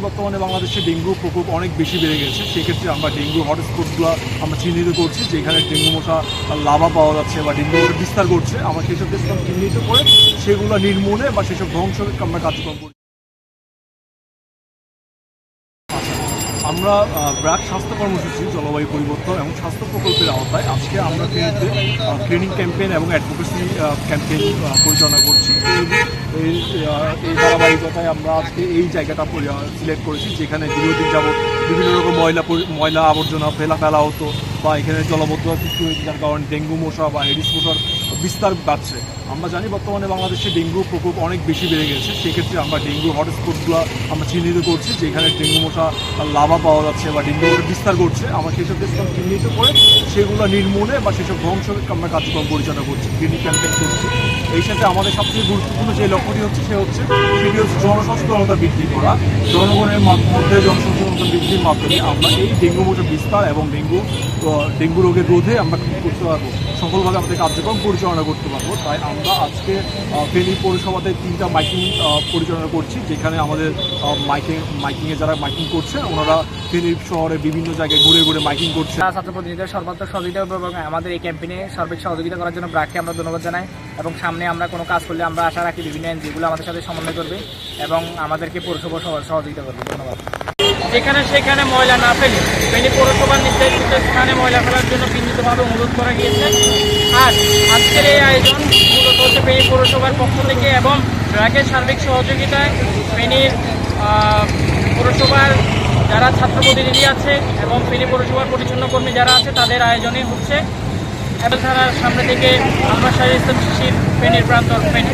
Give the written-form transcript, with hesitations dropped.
বর্তমানে বাংলাদেশে ডেঙ্গু প্রকোপ অনেক বেশি বেড়ে গেছে। সেক্ষেত্রে আমরা ডেঙ্গু হটস্পটগুলো আমরা চিহ্নিত করছি, যেখানে ডেঙ্গু মশা লাভা পাওয়া যাচ্ছে বা ডেঙ্গু বিস্তার করছে। আমরা সেসব স্থান চিহ্নিত করে সেগুলো নির্মূলে বা সেসব ধ্বংসের আমরা কার্যক্রম করি। আমরা ব্র্যাক স্বাস্থ্য কর্মসূচি, জলবায়ু পরিবর্তন এবং স্বাস্থ্য প্রকল্পের আওতায় আজকে আমরা ফেনীতে ট্রেনিং ক্যাম্পেইন এবং অ্যাডভোকেসি ক্যাম্পেইন পরিচালনা করছি। এই ধারাবাহিকতায় আমরা আজকে এই জায়গাটা সিলেক্ট করেছি, যেখানে দীর্ঘদিন যাবৎ বিভিন্ন রকম ময়লা আবর্জনা ফেলা হতো বা এখানে জলাবদ্ধতা সৃষ্টি হয়েছে, যার কারণে ডেঙ্গু মশা বা এডিস মশার বিস্তার বাড়ছে। আমরা জানি বর্তমানে বাংলাদেশে ডেঙ্গু প্রকোপ অনেক বেশি বেড়ে গেছে। সেক্ষেত্রে আমরা ডেঙ্গু হটস্পটগুলো আমরা চিহ্নিত করছি, যেখানে ডেঙ্গু মশা লাভা পাওয়া যাচ্ছে বা ডেঙ্গু বিস্তার করছে। আমরা সেসব স্থান চিহ্নিত করে সেগুলো নির্মূলে বা সেসব ধ্বংসের আমরা কার্যক্রম পরিচালনা করছি, ক্লিনিক ক্যাম্পেইন করছি। এই সাথে আমাদের সবচেয়ে গুরুত্বপূর্ণ যে লক্ষ্যটি হচ্ছে সেটি হচ্ছে জনসচেতনতা বৃদ্ধি করা। জনগণের মধ্যে জনসচেতনতা বৃদ্ধির মাধ্যমে আমরা এই ডেঙ্গু মশার বিস্তার এবং ডেঙ্গু রোগের রোধে আমরা করতে পারবো, সফলভাবে আমাদের কার্যক্রম পরিচালনা করতে পারবো। তাই আমরা আজকে ফেনী পৌরসভাতে 3টা মাইকিং পরিচালনা করছি, যেখানে আমাদের মাইকিংয়ে যারা মাইকিং করছে ওনারা ফেনী শহরে বিভিন্ন জায়গায় ঘুরে ঘুরে মাইকিং করছে। ছাত্র প্রতিনিধিদের সর্বাত্মক সহযোগিতা এবং আমাদের এই ক্যাম্পেইনে সার্বিক সহযোগিতা করার জন্য ব্র্যাককে আমরা ধন্যবাদ জানাই। এবং সামনে আমরা কোনো কাজ করলে আমরা আশা রাখি বিভিন্ন এনজিওগুলো আমাদের সাথে সমন্বয় করবে এবং আমাদেরকে পৌরসভা সহযোগিতা করবে। ধন্যবাদ। যেখানে সেখানে ময়লা না ফেলে ফেনী পৌরসভার নির্ধারিত স্থানে ময়লা ফেলার জন্য বিনীতভাবে অনুরোধ করা গিয়েছে। আর আজকের এই আয়োজন মূলত হচ্ছে ফেনী পৌরসভার পক্ষ থেকে এবং ব্র্যাকের সার্বিক সহযোগিতায় ফেনীর পৌরসভার যারা ছাত্র প্রতিনিধি আছে এবং ফেনী পৌরসভার পরিচ্ছন্ন কর্মী যারা আছে তাদের আয়োজনে হচ্ছে। এবার থানার সামনে থেকে আমরা ইসলাম শিশির, ফেনীর প্রান্তর, ফেনী।